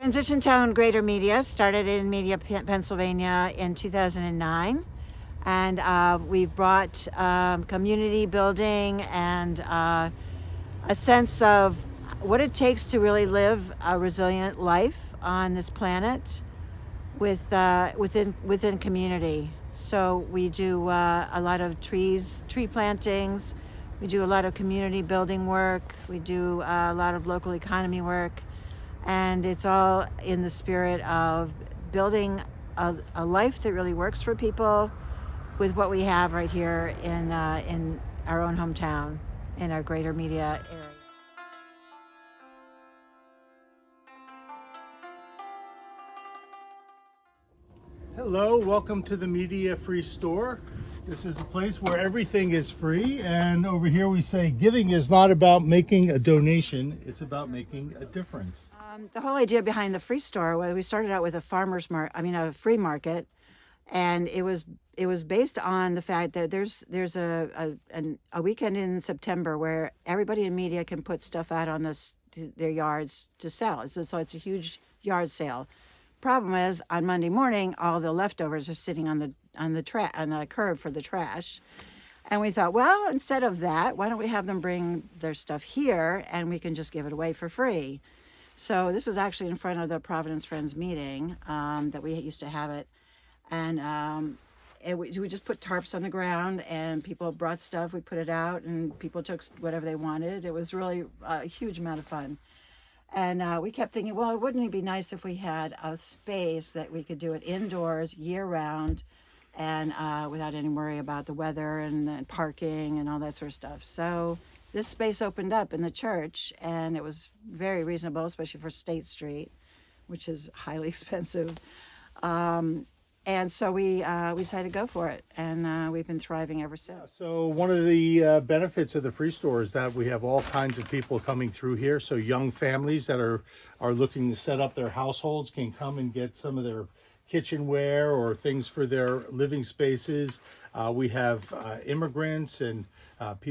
Transition Town Greater Media started in Media, Pennsylvania in 2009. And we've brought community building and a sense of what it takes to really live a resilient life on this planet within community. So we do a lot of tree plantings. We do a lot of community building work. We do a lot of local economy work. And it's all in the spirit of building a life that really works for people with what we have right here in our own hometown, in our greater media area. Hello, welcome to the Media Free Store. This is a place where everything is free, and over here we say giving is not about making a donation, it's about making a difference. The whole idea behind the free store was we started out with a a free market, and it was based on the fact that there's a weekend in September where everybody in media can put stuff out on their yards to sell. So it's a huge yard sale. Problem is, on Monday morning, all the leftovers are sitting on the curb for the trash. And we thought, well, instead of that, why don't we have them bring their stuff here and we can just give it away for free? So this was actually in front of the Providence Friends meeting that we used to have it. And we just put tarps on the ground and people brought stuff. We put it out and people took whatever they wanted. It was really a huge amount of fun. And we kept thinking, well, wouldn't it be nice if we had a space that we could do it indoors year round and without any worry about the weather and parking and all that sort of stuff. So this space opened up in the church and it was very reasonable, especially for State Street, which is highly expensive. And so we decided to go for it, and we've been thriving ever since. So one of the benefits of the free store is that we have all kinds of people coming through here. So young families that are looking to set up their households can come and get some of their kitchenware or things for their living spaces. We have immigrants and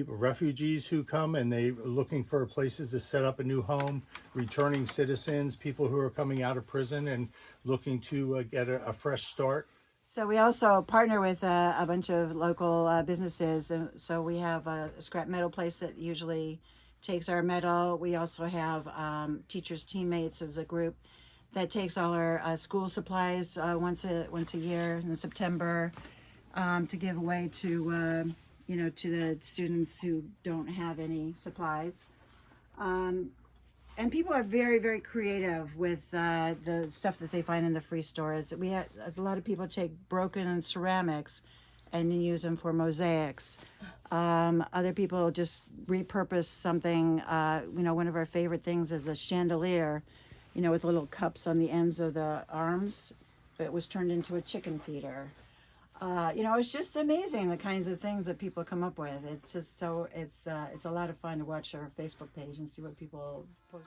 refugees who come and they're looking for places to set up a new home, returning citizens, people who are coming out of prison and looking to get a fresh start. So we also partner with a bunch of local businesses. And so we have a scrap metal place that usually takes our metal. We also have Teachers Teammates as a group that takes all our school supplies once a year in September to give away to the students who don't have any supplies. And people are very, very creative with the stuff that they find in the free store. A lot of people take broken ceramics and use them for mosaics. Other people just repurpose something. One of our favorite things is a chandelier, with little cups on the ends of the arms. It was turned into a chicken feeder. It's just amazing the kinds of things that people come up with. It's just it's a lot of fun to watch our Facebook page and see what people post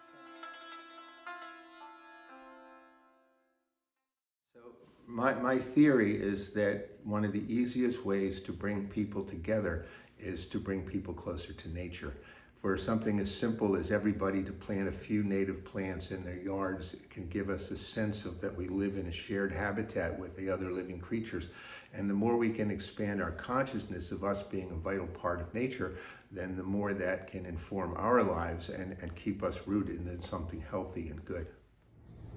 there. So my theory is that one of the easiest ways to bring people together is to bring people closer to nature. For something as simple as everybody to plant a few native plants in their yards, it can give us a sense of that we live in a shared habitat with the other living creatures. And the more we can expand our consciousness of us being a vital part of nature, then the more that can inform our lives and keep us rooted in something healthy and good.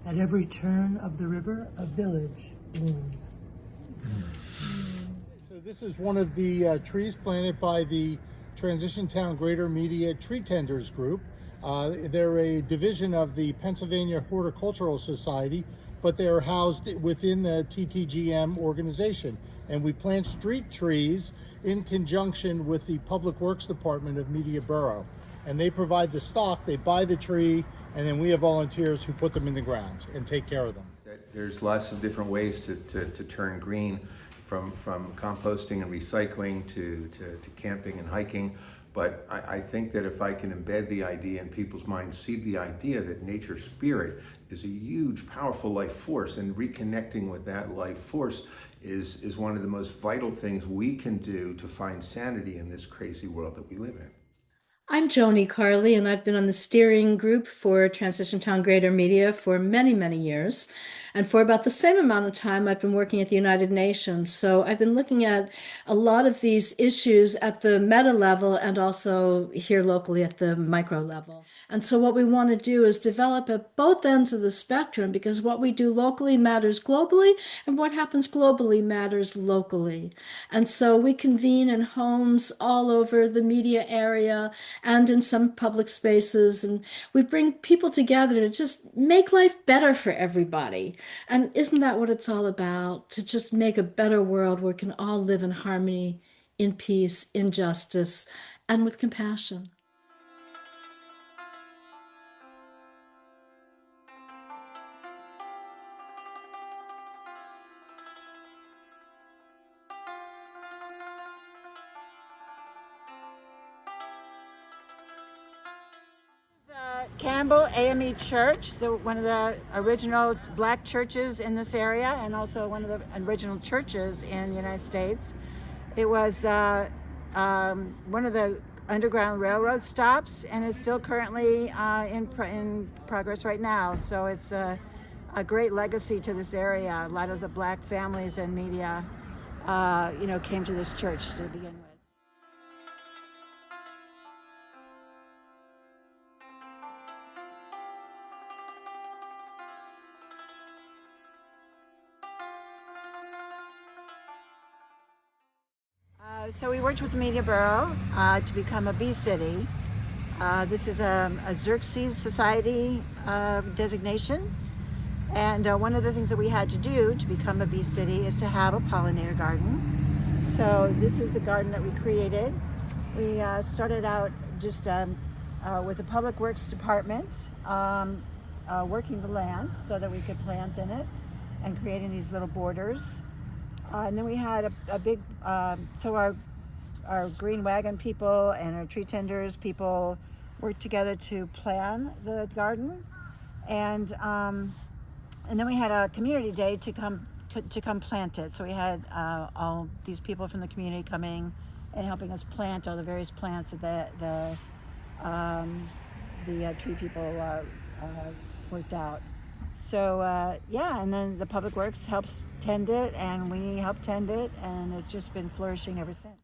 At every turn of the river, a village blooms. So this is one of the trees planted by the Transition Town Greater Media Tree Tenders Group. They're a division of the Pennsylvania Horticultural Society, but they're housed within the TTGM organization. And we plant street trees in conjunction with the Public Works Department of Media Borough. And they provide the stock, they buy the tree, and then we have volunteers who put them in the ground and take care of them. There's lots of different ways to turn green, from composting and recycling to camping and hiking. But I think that if I can embed the idea in people's minds, see the idea that nature spirit is a huge, powerful life force, and reconnecting with that life force is one of the most vital things we can do to find sanity in this crazy world that we live in. I'm Joni Carley, and I've been on the steering group for Transition Town Greater Media for many, many years. And for about the same amount of time, I've been working at the United Nations. So I've been looking at a lot of these issues at the meta level and also here locally at the micro level. And so what we want to do is develop at both ends of the spectrum, because what we do locally matters globally, and what happens globally matters locally. And so we convene in homes all over the media area and in some public spaces, and we bring people together to just make life better for everybody. And isn't that what it's all about? To just make a better world where we can all live in harmony, in peace, in justice, and with compassion. Campbell AME Church, one of the original black churches in this area, and also one of the original churches in the United States. It was one of the Underground Railroad stops, and is still currently in progress right now. So it's a great legacy to this area. A lot of the black families and media, came to this church to begin with. So we worked with the Media Bureau to become a bee city. This is a Xerxes Society designation. And one of the things that we had to do to become a bee city is to have a pollinator garden. So this is the garden that we created. We started out just with the Public Works Department, working the land so that we could plant in it and creating these little borders. And then we had a big, so our green wagon people and our tree tenders people worked together to plan the garden, and then we had a community day to come plant it. So we had all these people from the community coming and helping us plant all the various plants that the tree people worked out. So and then the Public Works helps tend it, and we help tend it, and it's just been flourishing ever since.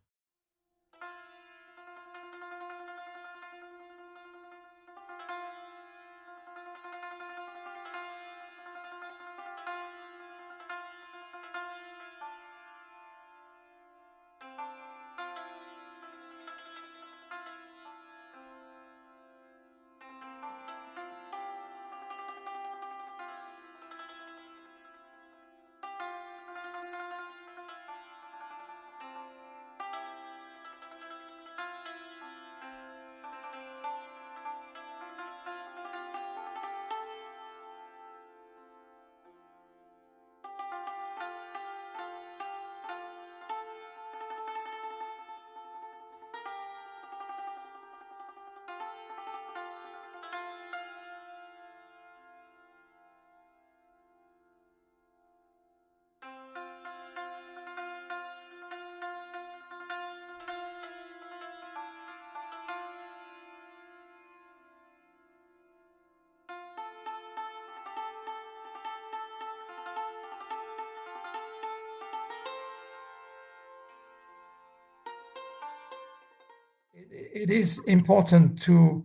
It is important to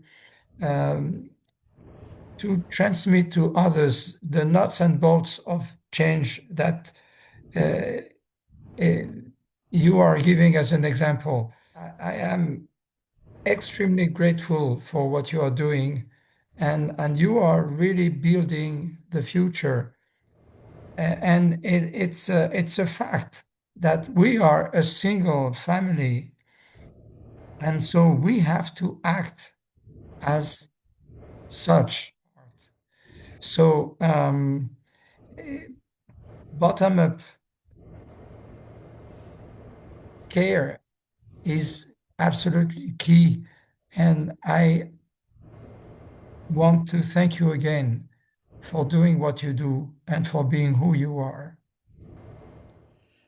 transmit to others the nuts and bolts of change that you are giving as an example. I am extremely grateful for what you are doing, and you are really building the future. And it's a fact that we are a single family, and so we have to act as such. So bottom up care is absolutely key. And I want to thank you again for doing what you do and for being who you are.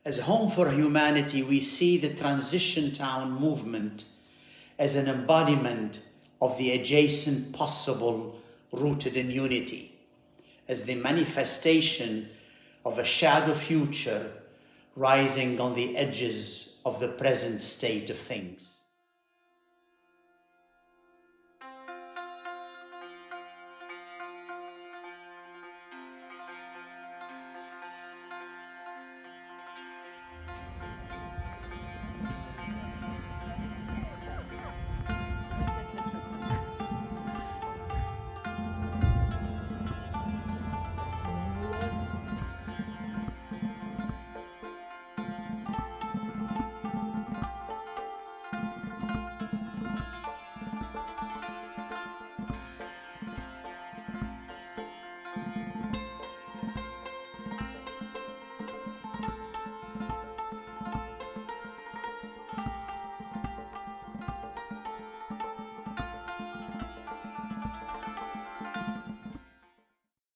As Home for Humanity, we see the Transition Town movement as an embodiment of the adjacent possible rooted in unity, as the manifestation of a shadow future rising on the edges of the present state of things.